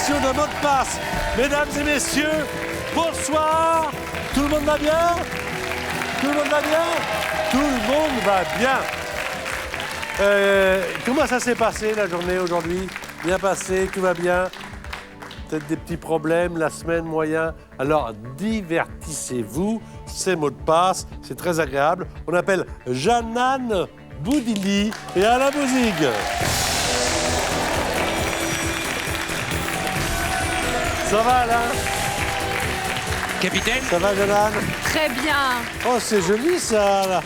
l'émission de mot de passe. Mesdames et messieurs, bonsoir. Tout le monde va bien? Tout le monde va bien? Tout le monde va bien. Comment ça s'est passé la journée aujourd'hui? Bien passé, tout va bien? Peut-être des petits problèmes, la semaine moyen. Alors divertissez-vous, c'est mot de passe, c'est très agréable. On appelle Jeanne Boudili et Alain Bouzig. Ça va Alain? Capitaine? Ça va Jeanne? Très bien. Oh c'est joli ça là.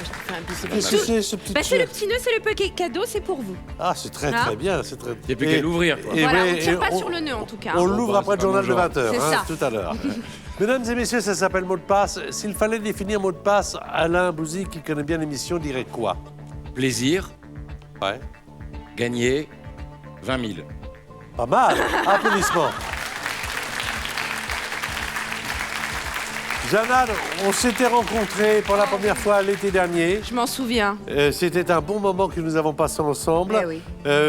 Qu'est-ce que Tout- c'est ce petit Bah, c'est truc? le petit nœud, c'est le paquet cadeau, c'est pour vous. Ah c'est très Hein? très bien, c'est très... Il n'y a plus qu'à l'ouvrir, quoi. et Voilà, oui, on tire et pas sur le nœud en tout cas. On l'ouvre après le c'est pas journal de mon 20h, C'est ça. tout à l'heure. Mesdames et messieurs, ça s'appelle mot de passe. S'il fallait définir mot de passe, Alain Bouzig, qui connaît bien l'émission, dirait quoi? Plaisir, Ouais. gagner 20 000. Pas mal. Applaudissements. Jeanne, on s'était rencontrés pour la première fois l'été dernier. Je m'en souviens. C'était un bon moment que nous avons passé ensemble. Eh oui.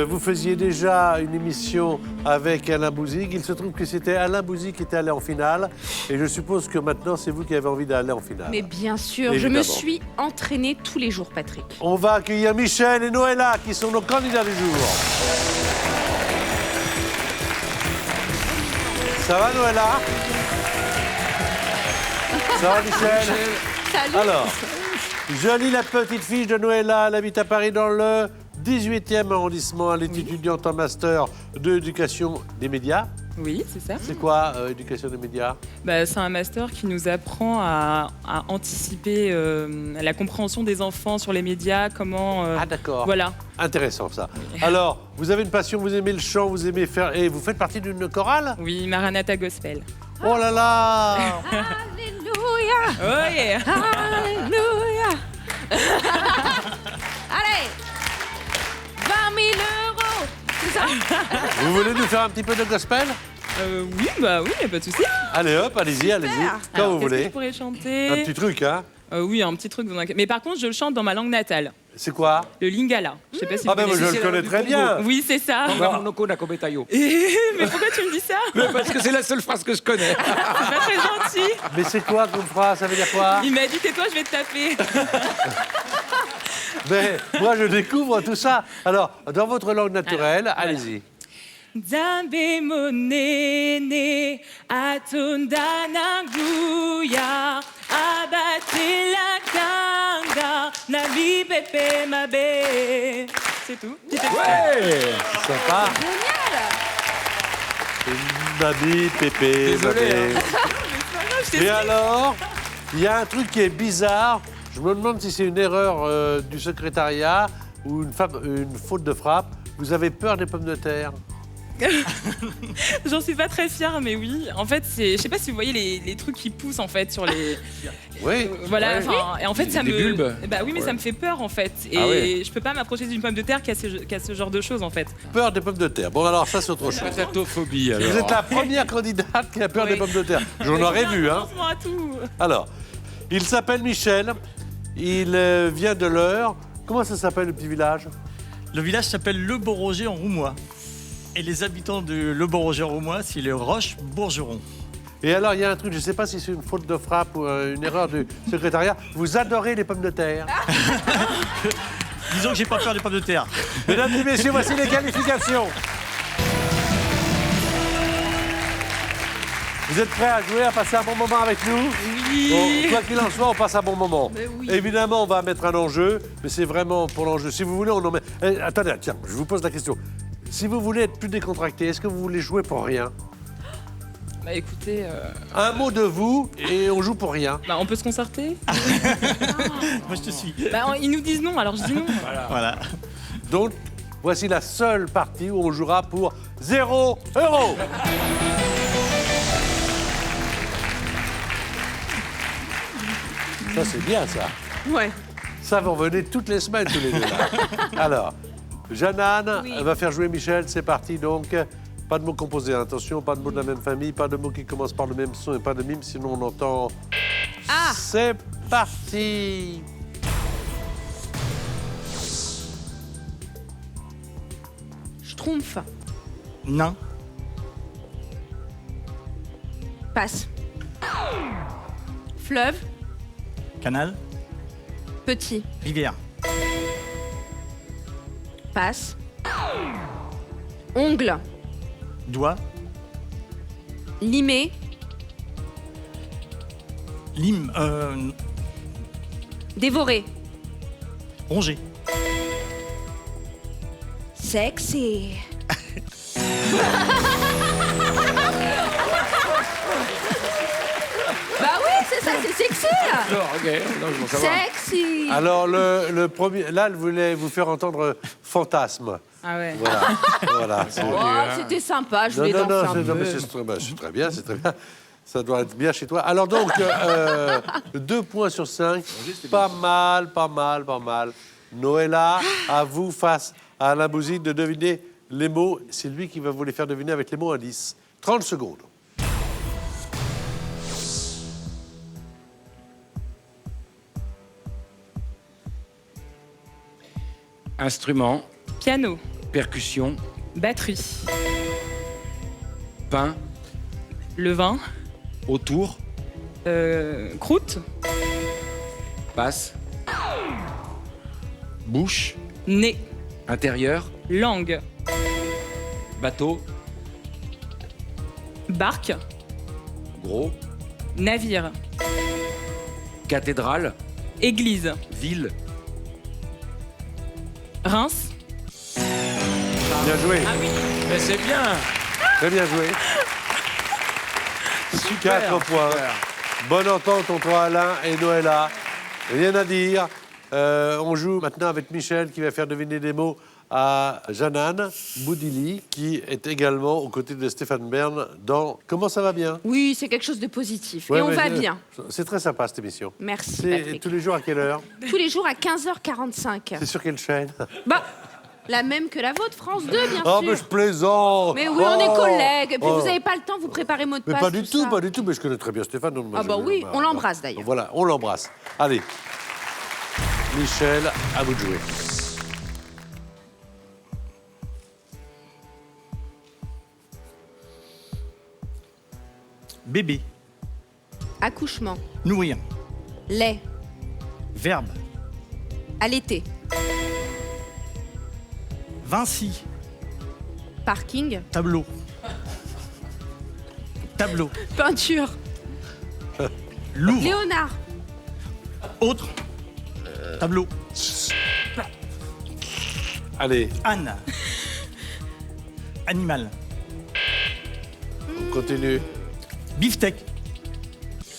Vous faisiez déjà une émission avec Alain Bouzig. Il se trouve que c'était Alain Bouzig qui était allé en finale. Et je suppose que maintenant, c'est vous qui avez envie d'aller en finale. Mais bien sûr, je Évidemment. me suis entraînée tous les jours, Patrick. On va accueillir Michel et Noëlla, qui sont nos candidats du jour. Ça va, Noëlla? Ça va, Michel? Salut. Alors, je lis la petite fiche de Noëlla. Elle habite à Paris dans le 18e arrondissement. Elle est étudiante en master d'éducation des médias. Oui, c'est ça. C'est quoi, éducation des médias? Bah, c'est un master qui nous apprend à anticiper la compréhension des enfants sur les médias, comment... Ah, d'accord. Voilà. Intéressant, ça. Alors, vous avez une passion, vous aimez le chant, vous aimez faire... Et vous faites partie d'une chorale? Oui, Maranatha Gospel. Oh là là! Alléluia. Oh yeah. Alléluia. Allez. 20 000 €. C'est ça? Vous voulez nous faire un petit peu de gospel? Oui, bah oui, y a pas de souci. Allez hop, allez-y, allez-y. Quand Alors, vous qu'est-ce que voulez. je pourrais chanter? Un petit truc, hein? Oui, un petit truc. Mais par contre, je le chante dans ma langue natale, C'est quoi? le lingala. Je sais pas si Ah vous ben moi je connaissez. le connais très bien. Oui, c'est ça. Mais pourquoi tu me dis ça? Parce que c'est la seule phrase que je connais. C'est pas très gentil. Mais c'est quoi comme phrase? Ça veut dire quoi? Il m'a dit tais-toi, je vais te taper. Mais moi je découvre tout ça. Alors, dans votre langue naturelle, Alors, voilà. allez-y. Zambe monene atundananguya abate la kanga nabi pepe mabe. C'est tout. Ouais! Sympa. Nabi, Pépé, Désolé, Babé. Je t'ai Et alors, il y a un truc qui est bizarre. Je me demande si c'est une erreur du secrétariat ou une faute de frappe. Vous avez peur des pommes de terre? J'en suis pas très fière, mais oui. En fait, je sais pas si vous voyez les trucs qui poussent en fait sur les. Oui. Voilà. Ouais. enfin, Et en fait, ça Des me. bulbes. Bah oui, mais ça me fait peur en fait. Et Ah ouais. je peux pas m'approcher d'une pomme de terre qui a ce genre de choses en fait. Peur des pommes de terre. Bon, alors ça, c'est autre chose. Patatophobie, alors. Vous êtes la première candidate qui a peur des Oui. pommes de terre. J'en aurais vu, hein. Attention à tout. Alors, il s'appelle Michel. Il vient de l'Eure. Comment ça s'appelle, le petit village? Le village s'appelle Le Bourroger en Roumois. Et les habitants de Le Bourroger en Roumois, c'est les Roches-Bourgerons. Et alors, il y a un truc, je ne sais pas si c'est une faute de frappe ou une erreur du secrétariat. Vous adorez les pommes de terre. Disons que j'ai pas peur des pommes de terre. Mesdames et messieurs, voici les qualifications. Vous êtes prêts à jouer, à passer un bon moment avec nous? Oui. Bon, quoi qu'il en soit, on passe un bon moment. Mais oui. Évidemment, on va mettre un enjeu, mais c'est vraiment pour l'enjeu. Si vous voulez, on en met... attendez, tiens, je vous pose la question. Si vous voulez être plus décontracté, est-ce que vous voulez jouer pour rien? Bah écoutez, Un mot de vous et on joue pour rien. on peut se concerter. Moi, je te suis. Bah, ils nous disent non, alors je dis non. Voilà. Donc, voici la seule partie où on jouera pour 0 €. Ça, c'est bien, ça. Ouais. Ça, vous revenez toutes les semaines, tous les deux, là. Alors, Jeanne Oui. va faire jouer Michel. C'est parti, donc. Pas de mots composés, hein. Attention, pas de mots de la même famille, pas de mots qui commencent par le même son et pas de mime, sinon on entend... Ah. C'est parti. Schtroumpf. Nain. Passe. Fleuve. Canal. Petit. Rivière. Passe. Ongle. Doigt. Limé. Lime. Dévoré. Rongé. Sexy. Bah oui, c'est ça, c'est sexy. Non, ok, non, je veux savoir. Sexy. Alors, le premier... Là, elle voulait vous faire entendre Fantasme. Ah ouais. Voilà. Voilà. c'est- Oh, c'était sympa, je voulais Non, danser un non, peu. mais c'est très bien, c'est très bien. Ça doit être bien chez toi. Alors donc, 2 points sur 5. Pas mal, pas mal, pas mal. Noëlla, à vous face à Alain Bouzine de deviner les mots. C'est lui qui va vous les faire deviner avec les mots indices. 30 secondes. Instrument, Piano. percussion, Batterie. pain, Levain. autour, Croûte. passe, bouche, Nez. intérieur, Langue. bateau, Barque. gros, Navire. cathédrale, Église. ville, Reims. Bien joué, mais c'est bien. très bien joué. 4 points. Bonne entente entre Alain et Noëlla. Rien à dire. On joue maintenant avec Michel qui va faire deviner des mots à Jeanne Boudili, qui est également aux côtés de Stéphane Bern dans Comment ça va bien? Oui, c'est quelque chose de positif. Ouais, Et on mais va bien. C'est très sympa cette émission. Merci, C'est Patrick. tous les jours à quelle heure? Tous les jours à 15h45. C'est sur quelle chaîne? Bah, la même que la vôtre, France 2, bien Oh, sûr. mais je plaisante! Mais oui, on est Oh collègues. Et puis Oh. vous n'avez pas le temps, vous préparez mot de Mais passe. pas du tout, ça. pas du tout. Mais je connais très bien Stéphane. donc moi, Ah bah je- oui, on l'embrasse, d'ailleurs. Voilà, on l'embrasse. Allez. Michel, à vous de jouer. Bébé. Accouchement. Nourrir. Lait. Verbe. Allaiter. Vinci. Parking. Tableau. Tableau. Peinture. Louvre. Léonard. Autre. Tableau. Allez, Anne. Animal. on continue. Beefsteak.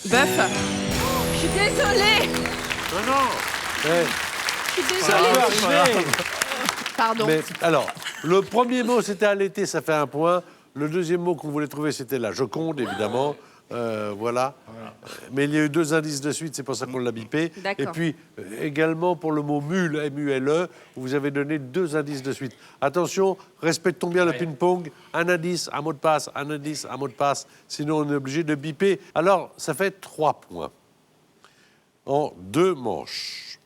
Bœuf. Je suis désolée. Non, non. Eh, Je suis ça peut désolée. arriver. Pardon. Mais, alors, le premier mot, c'était allaiter, ça fait 1 point. Le deuxième mot qu'on voulait trouver, c'était la Joconde, évidemment. Voilà. Mais il y a eu 2 indices de suite, c'est pour ça qu'on l'a bipé. D'accord. Et puis, également pour le mot mule, M-U-L-E, vous avez donné 2 indices de suite. Attention, respectons bien le ping-pong. Un indice, un mot de passe, un indice, un mot de passe. Sinon, on est obligé de biper. Alors, ça fait 3 points. En 2 manches.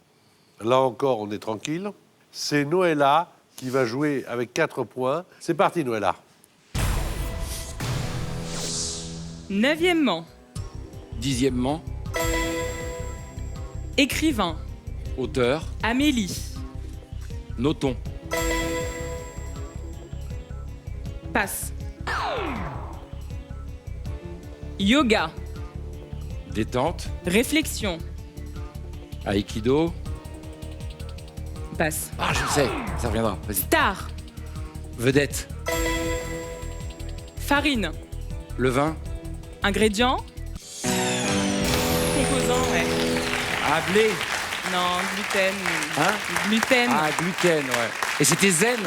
Là encore, on est tranquille. C'est Noëlla qui va jouer avec 4 points. C'est parti, Noëlla. Neuvièmement. dixièmement, Écrivain. auteur, Amélie. notons, Passe. Yoga. détente, Réflexion. aïkido. Passe. Ah, je sais, ça reviendra, vas-y. Star. Vedette, Farine. levain, Ingrédients. Composants, ouais. ah, blé, Non, gluten. hein, Gluten. ah, gluten, ouais. Et c'était zen.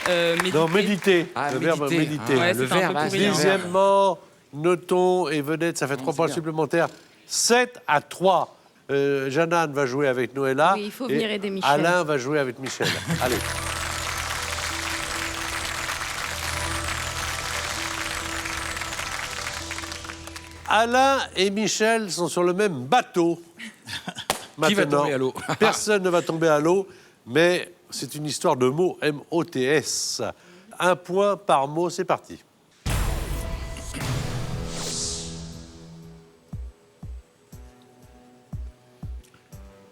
Méditer. Non, méditer. Ah, le verbe méditer. méditer. Ah, Ouais, le c'était un verbe, peu ah, pourri, c'est hein. le verbe. Deuxièmement, notons et vedette, ça fait 3 points bien. supplémentaires. 7-3. Jeanne va jouer avec Noëlla. Oui, il faut et venir aider Michel. Alain va jouer avec Michel. Allez. Alain et Michel sont sur le même bateau. Qui va Maintenant, tomber à l'eau? Personne ne va tomber à l'eau, mais c'est une histoire de mots, M-O-T-S. 1 point par mot, c'est parti.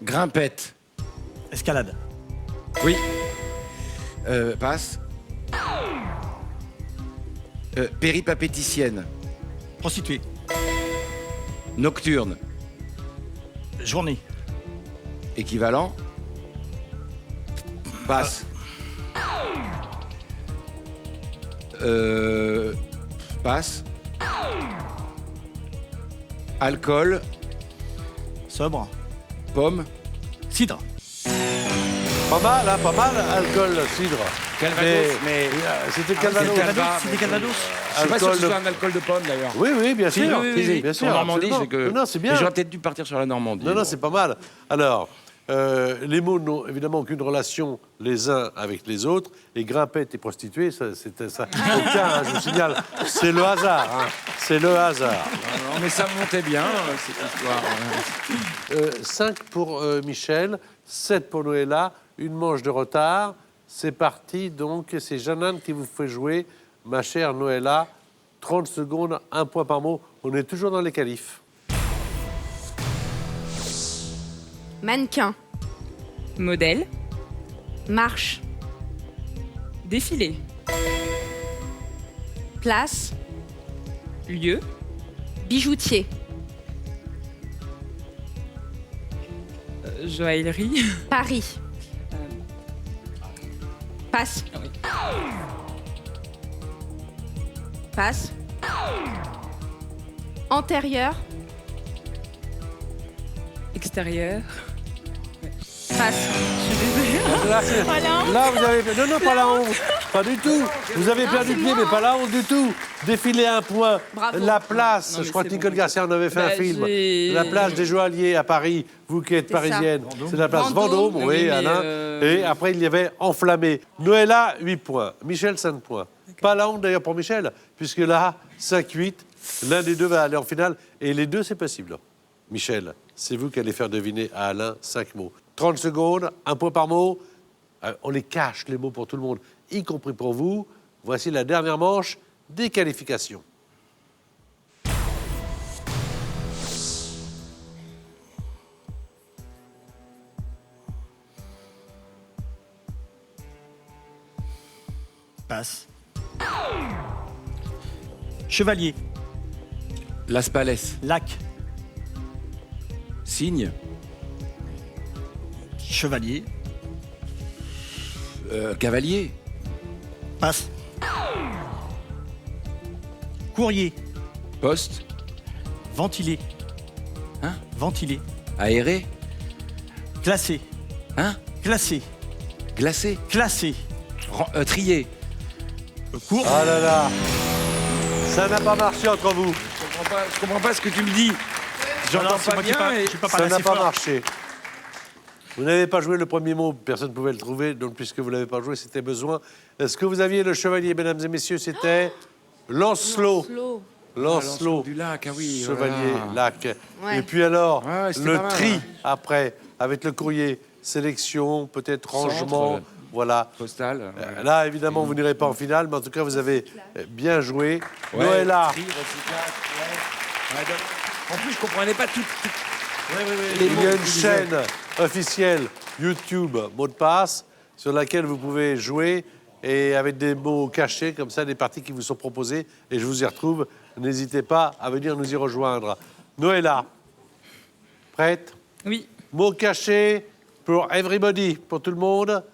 Grimpette. Escalade. Oui. Passe. Péripapéticienne. Prostituée. Nocturne. Journée. Équivalent. Passe. Passe. Alcool. Sobre. Pomme. Cidre. Pas mal, hein, pas mal, alcool, cidre. Calvados, mais- C'était Ah, Calvados. c'est Calva, C'était mais- Calvados. Je suis pas sûr que ce Alcool soit un alcool de pomme d'ailleurs. Oui, oui, bien Si, sûr. oui, oui, oui. Bien sûr, En Normandie, absolument. c'est que. Non, c'est bien. Mais j'aurais peut-être dû partir sur la Normandie. Non, non, c'est pas mal. Alors, les mots n'ont évidemment aucune relation les uns avec les autres. Et grimpette et prostituée, c'était ça. Aucun, hein, je vous signale. C'est le hasard. Hein. C'est le hasard. Non, mais ça montait bien, cette histoire. 5 pour Michel, 7 pour Noëlla, une manche de retard. C'est parti, donc, c'est Jeanne qui vous fait jouer, ma chère Noëlla. 30 secondes, un point par mot. On est toujours dans les qualifs. Mannequin. Modèle. Marche. Défilé. Place. Lieu. Bijoutier. Joaillerie. Paris. Passe. Ah oui. Passe. Antérieur. Extérieur. Passe. Je suis désolée. Là, c'est- Voilà. là, vous avez... Non, non, pas la honte. Pas du tout. Vous avez perdu c'est pied, moi, mais hein. pas la honte du tout. Défiler un point. Bravo. La place. Non, mais Je crois que c'est Nicole bon. Garcia en avait fait un Bah, film. j'ai- La place des Joailliers à Paris. Vous qui êtes C'est ça. parisienne. C'est la place Vendôme. Vendôme, Oui, oui, mais, Alain. Et après, il y avait Enflammé. Noëlla, 8 points. Michel, 5 points. Pas la honte d'ailleurs pour Michel, puisque là, 5-8. L'un des deux va aller en finale. Et les deux, c'est possible. Michel, c'est vous qui allez faire deviner à Alain 5 mots. 30 secondes, un point par mot. On les cache, les mots, pour tout le monde, y compris pour vous. Voici la dernière manche des qualifications. Passe. Chevalier. Las Palais. Lac. Cygne. Chevalier. Cavalier. Passe. Courrier. Poste. Ventilé. Hein? Ventilé. Aéré. Classé. Hein? Classé. Glacé. Classé. Trié. Court. Ah là là, ça n'a pas marché entre vous. Je comprends pas ce que tu me dis. J'entends Alors, c'est pas moi qui bien. parle- et- j'ai pas Ça parlé n'a assez pas fort. marché. Vous n'avez pas joué le premier mot, personne ne pouvait le trouver, donc puisque vous ne l'avez pas joué, c'était besoin. Est-ce que vous aviez le chevalier, mesdames et messieurs? C'était Lancelot. Lancelot. Lancelot, Du lac, ah oui. chevalier, voilà. lac. Ouais. Et puis alors, Ouais, ouais, c'était le pas mal, tri ouais. après, avec le courrier, sélection, peut-être rangement, Centre, voilà. Postal. Là, évidemment, vous n'irez pas en finale, mais en tout cas, vous avez bien joué. Ouais, Noëlla, tri, recyclage, ouais. Ouais, donc, en plus, je comprenais pas tout. il y a une chaîne officielle YouTube Mot de passe sur laquelle vous pouvez jouer et avec des mots cachés comme ça, des parties qui vous sont proposées et je vous y retrouve. N'hésitez pas à venir nous y rejoindre. Noëlla, prête? Oui. Mots cachés pour everybody, pour tout le monde.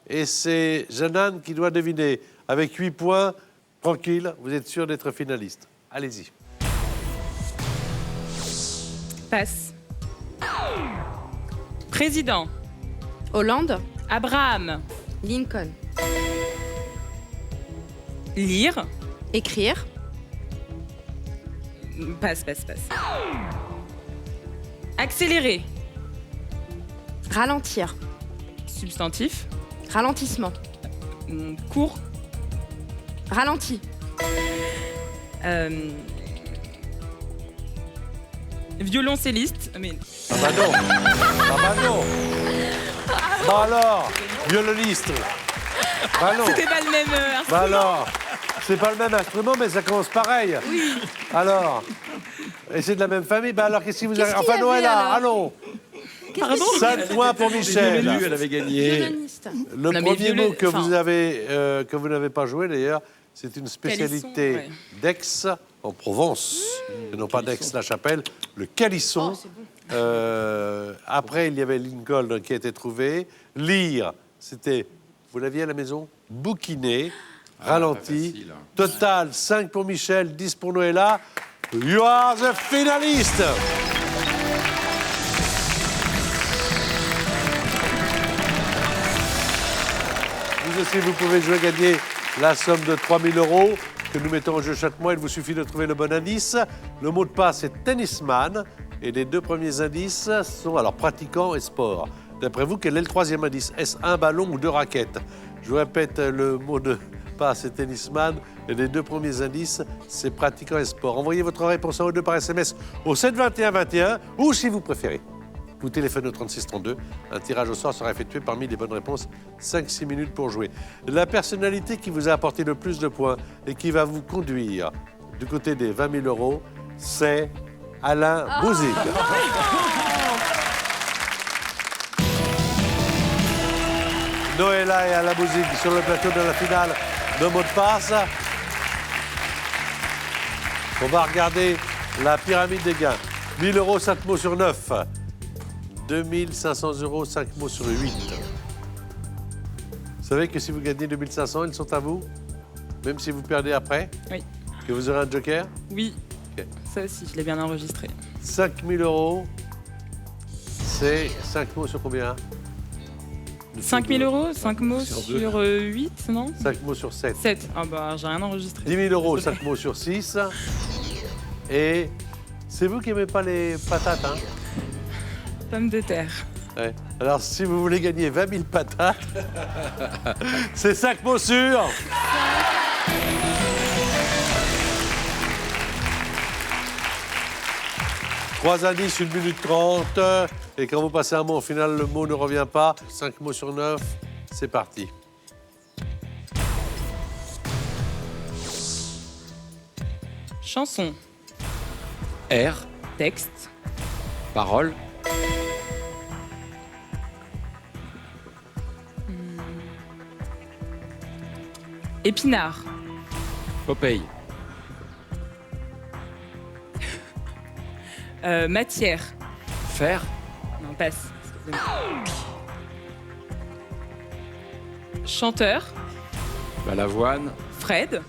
Et c'est Jeanne qui doit deviner. Avec 8 points, tranquille, vous êtes sûr d'être finaliste. Allez-y. Passe. Président. Hollande. Abraham. Lincoln. Lire. Écrire. Passe. Accélérer. Ralentir. Substantif. Ralentissement. Court. Ralenti. Violoncelliste. Mais Ah bah non. Ah bah non. Bah alors, violoniste. Bah non. c'était pas le même. Bah alors, c'est pas le même instrument, mais ça commence pareil. Oui. Alors, et c'est de la même famille. Bah alors, qu'est-ce qui vous arrive? Qu'est-ce qu'il y Enfin, avait, Noëlla, alors allons. Pardon 5 points pour Michel. Elle avait gagné. Violoniste. Le Non, mais premier mot que enfin- vous n'avez pas joué d'ailleurs, c'est une spécialité Calisson, ouais. d'Aix en Provence, et non pas d'Aix-la-Chapelle, le calisson. Oh, c'est bon. Après, il y avait Lincoln qui a été trouvé. Lire, c'était, vous l'aviez à la maison, bouquiner, ralenti. facile, hein. Total, 5 pour Michel, 10 pour Noëlla. You are the finalist. Vous aussi, vous pouvez jouer gagner la somme de 3 000 € que nous mettons en jeu chaque mois. Il vous suffit de trouver le bon indice. Le mot de passe est tennisman. Et les deux premiers indices sont alors pratiquant et sport. D'après vous, quel est le troisième indice? Est-ce un ballon ou deux raquettes? Je vous répète, le mot de passe est tennisman. Et les deux premiers indices, c'est pratiquant et sport. Envoyez votre réponse en O2 par SMS au 7 21 21 ou si vous préférez. Vous téléphonez au 36 32. Un tirage au sort sera effectué parmi les bonnes réponses. 5-6 minutes pour jouer. La personnalité qui vous a apporté le plus de points et qui va vous conduire du côté des 20 000 €, c'est Alain Bouzig. Noëlla et Alain Bouzig sur le plateau de la finale de mots de passe. On va regarder la pyramide des gains. 1 000 €, 5 mots sur 9. 2 500 €, 5 mots sur 8. Vous savez que si vous gagnez 2 500, ils sont à vous? Même si vous perdez après? Oui. Que vous aurez un joker? Oui. Ok. Ça aussi, je l'ai bien enregistré. 5 000 €, c'est 5 mots sur combien? 5 000 €, 5 mots sur 8, non? 5 mots sur 7. 7. Ah bah, j'ai rien enregistré. 10 000 €, 5 mots sur 6. Et c'est vous qui n'aimez pas les patates, hein? Pomme de terre. Ouais. Alors, si vous voulez gagner 20 000 patates, c'est 5 mots sur... Trois indices, 1 minute 30. Et quand vous passez un mot, au final, le mot ne revient pas. 5 mots sur 9, c'est parti. Chanson. R, Texte. parole, Épinard. Popeye, Matière. fer, Non, passe. Excusez-moi. Chanteur. balavoine, Fred.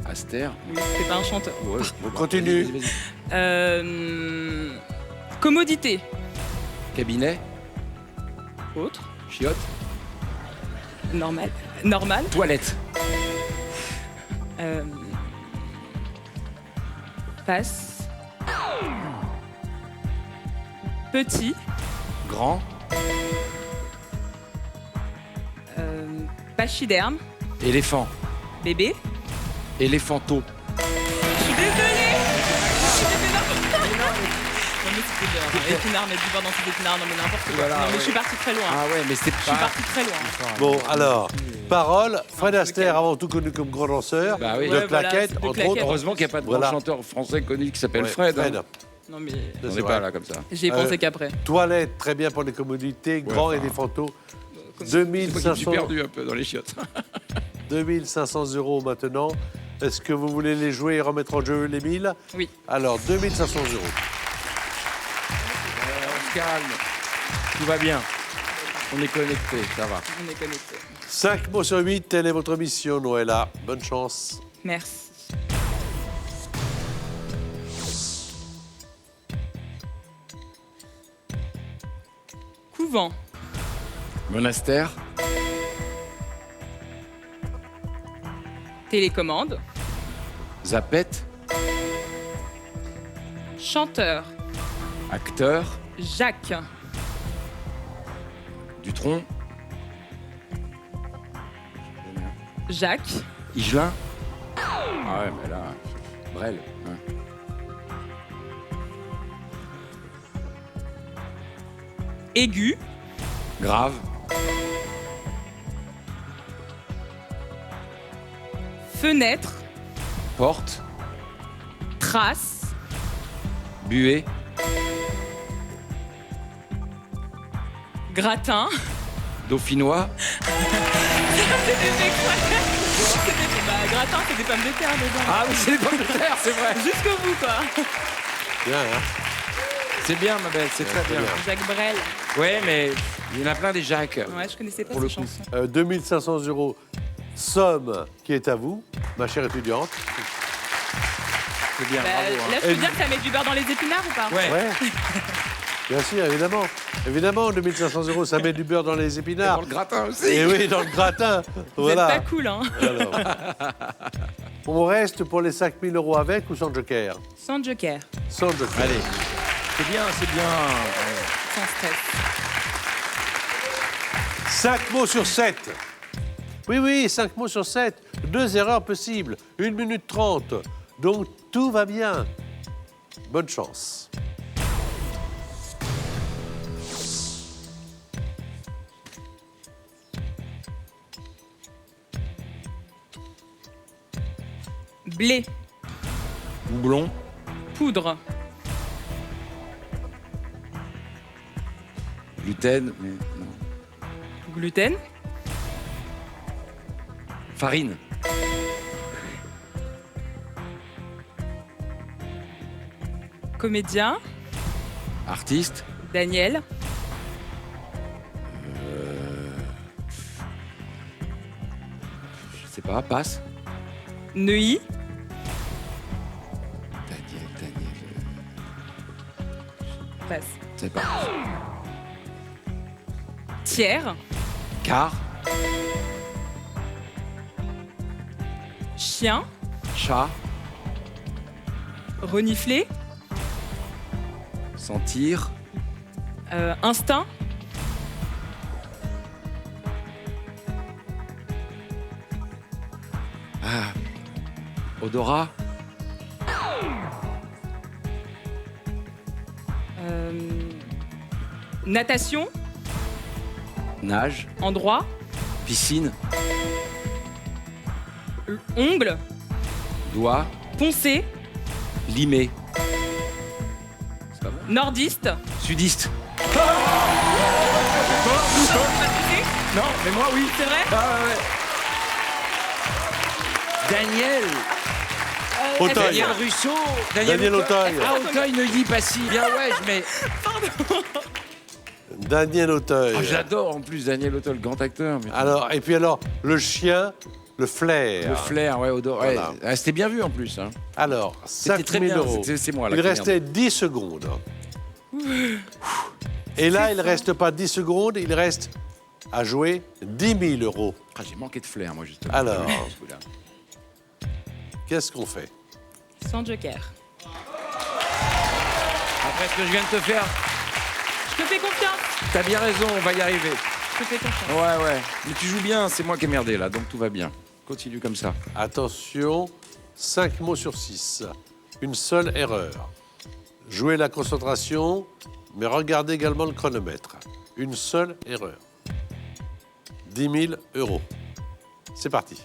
Aster. Oui, c'était pas un chanteur. Ouais, bon, Continue. vas-y, vas-y. Commodité. Cabinet, Autre. chiotte, Normal. Normal. toilette, Passe. Petit. grand, Pachyderme. éléphant, Bébé. éléphanto. Je suis désolée. Non mais c'était bien. Épinard, mais du beurre dans ses épinards. Non mais n'importe quoi. Voilà, non mais ouais. je suis partie très loin. Ah ouais, mais c'est Je suis pas... partie très loin. Bon, alors, parole, Fred Astaire, avant tout connu comme grand danseur, Bah oui. de Ouais, voilà, claquettes, c'est de entre claquettes. autres. Heureusement qu'il n'y a pas de Voilà. grand chanteur français connu qui s'appelle Ouais, Fred. hein. Non mais On c'est n'est vrai. pas là comme ça. j'y ai pensé qu'après. Toilette, très bien pour les commodités, grand enfin. éléphanto. C'est moi qui me suis 2500, perdu un peu dans les chiottes. 2500 € maintenant. Est-ce que vous voulez les jouer et remettre en jeu les 1000? Oui. Alors, 2500 €. On se calme. Tout va bien. On est connecté, ça va. On est connectés. 5 mots sur 8, telle est votre mission, Noëlla. Bonne chance. Merci. Couvent. Monastère, Télécommande. zapette, Chanteur. acteur, Jacques. Dutronc, Jacques. Higelin. Ah ouais, mais là, Brel. Hein. Aigu. Grave, Fenêtre. porte, Trace. buée, Gratin. Dauphinois. Gratin, c'est des pommes de terre dedans. Ah oui, c'est les pommes de terre, c'est vrai. Jusqu'au bout, quoi. Bien, hein? C'est bien, ma belle, c'est très bien. Jacques Brel. Ouais, mais il y en a plein des Jacques. Ouais, je connaissais pas Pour ces le coup. chansons. 2500 €, somme qui est à vous, ma chère étudiante. C'est bien, Bah, bravo. hein. là, je peux dire que ça met du beurre dans les épinards ou pas? Ouais. Ouais. Bien sûr, évidemment. Évidemment, 2500 €, ça met du beurre dans les Et épinards. dans le gratin aussi. Et oui, dans le gratin. Vous Voilà. êtes pas cool, hein. Alors. On reste pour les 5000 € avec ou sans joker? Sans joker, Sans joker. Allez. C'est bien, c'est bien. sans stress. 5 mots sur 7. Oui, oui, 5 mots sur 7. 2 erreurs possibles. 1 minute 30. Donc, tout va bien. Bonne chance. Blé, Houblon. poudre, Gluten. Mais non. gluten, Farine. comédien, Artiste. Daniel, Je sais pas, passe. Neuilly, Daniel. passe. C'est pas. Thiers, Car. chien, Chat. renifler, Sentir. instinct, Odorat. natation, Nage. endroit, Piscine. ongle, Doigt. poncer, Limé. C'est pas bon. nordiste. Sudiste. Non, mais moi oui. C'est vrai? Ah ouais. Daniel. Auteuil. Daniel Russo. Daniel Auteuil. Ah, Auteuil ne dit pas si. Bien ouais, mais. Daniel Auteuil. Ah, j'adore en plus Daniel Auteuil, le grand acteur. Mais... Alors, et puis alors, le chien, le flair. Le flair, ouais, odeur. Ouais. Voilà. Ah, c'était bien vu en plus. Hein. Alors, C'était 5 très 000 bien. €. C'est moi là. Il qui restait 10 secondes. Et là, il ne reste pas 10 secondes, il reste à jouer 10 000 €. Ah, j'ai manqué de flair, moi, justement. Alors. Ce coup-là. Qu'est-ce qu'on fait? Sans joker. Après ce que je viens de te faire, Je te fais confiance. t'as bien raison, on va y arriver. Je te fais confiance. Ouais. Mais tu joues bien, c'est moi qui ai merdé là, donc tout va bien. Continue comme ça. Attention, 5 mots sur 6. Une seule erreur. Jouez la concentration, mais regardez également le chronomètre. Une seule erreur. 10 000 €. C'est parti.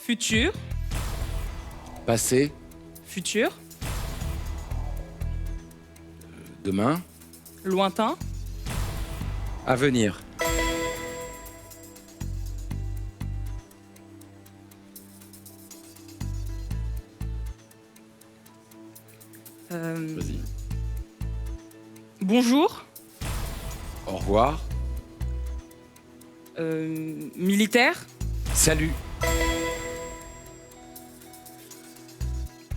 Futur, Passé, futur, demain, lointain, avenir. Vas-y. bonjour, Au revoir. militaire, Salut.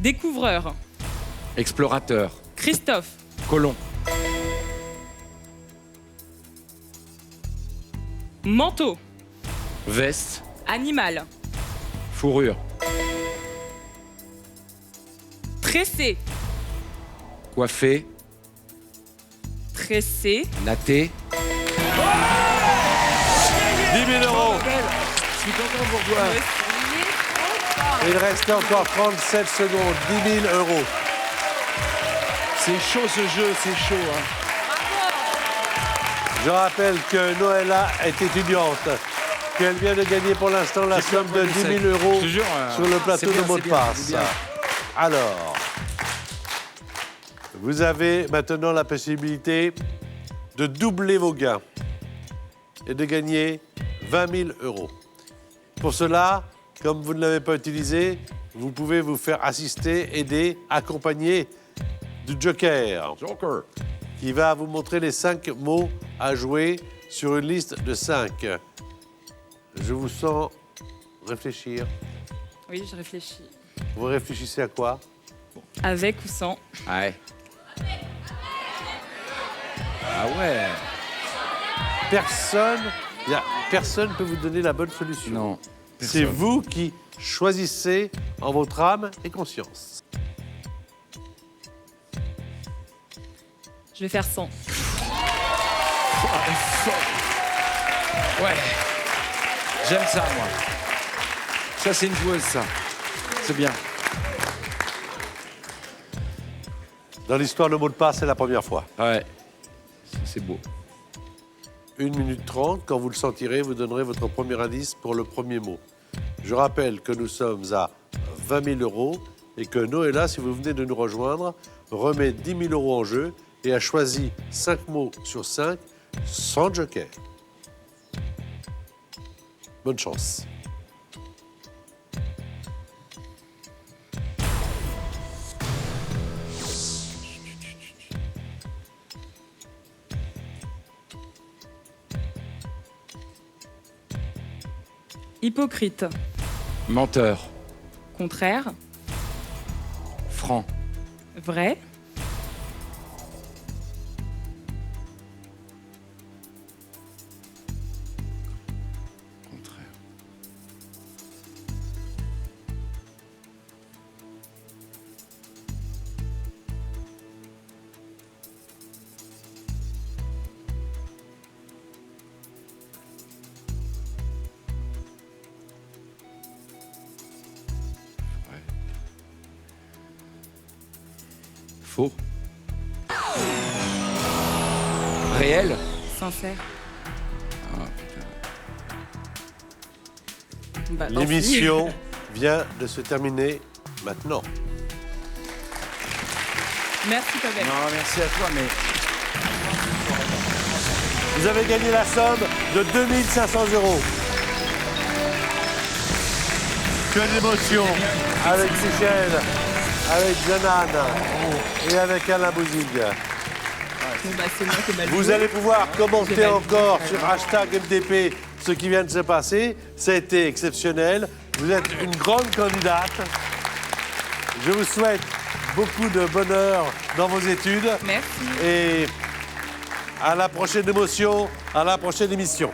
découvreur, Explorateur. Christophe, Colon. manteau, Veste. animal, Fourrure. tressé, Coiffé. tressé, Natté. 10 000 €. Je suis content pour toi. Il reste encore 37 secondes. 10 000 €. C'est chaud ce jeu, c'est chaud. Hein. Je rappelle que Noëlla est étudiante, qu'elle vient de gagner pour l'instant la somme de 10 000 Je te € jure, sur le plateau c'est bien, de mots c'est de bien, passe. c'est bien. Alors, vous avez maintenant la possibilité de doubler vos gains et de gagner 20 000 euros. Pour cela, comme vous ne l'avez pas utilisé, vous pouvez vous faire assister, aider, accompagner du Joker, Joker. qui va vous montrer les 5 mots à jouer sur une liste de 5. Je vous sens réfléchir. Oui, je réfléchis. Vous réfléchissez à quoi? Avec ou sans? Ouais. Ah ouais. Personne ne peut vous donner la bonne solution. Non. C'est vous qui choisissez en votre âme et conscience. Je vais faire sans. Ouais. J'aime ça, moi. Ça, c'est une joueuse, ça. C'est bien. Dans l'histoire, le mot de passe, c'est la première fois. Ouais. Ça, c'est beau. 1 minute 30, quand vous le sentirez, vous donnerez votre premier indice pour le premier mot. Je rappelle que nous sommes à 20 000 euros et que Noëlla, si vous venez de nous rejoindre, remet 10 000 euros en jeu et a choisi 5 mots sur 5 sans joker. Bonne chance. Hypocrite. Menteur. Contraire. Franc. Vrai. Contraire. Vrai. Faux. Réel. Sincère. Ah, putain. Bah, tant pis. L'émission vient de se terminer maintenant. Merci, Pavel. Non, merci à toi, mais Vous avez gagné la somme de 2 500 euros. Que d'émotion avec Michel, avec Janan et avec Alain Bouzig. Bon, bah, c'est moi qui ai mal Vous joué. allez pouvoir commenter J'ai mal encore joué. sur hashtag MDP ce qui vient de se passer. Ça a été exceptionnel. Vous êtes une grande candidate. Je vous souhaite beaucoup de bonheur dans vos études Merci. et à la prochaine émotion, à la prochaine émission.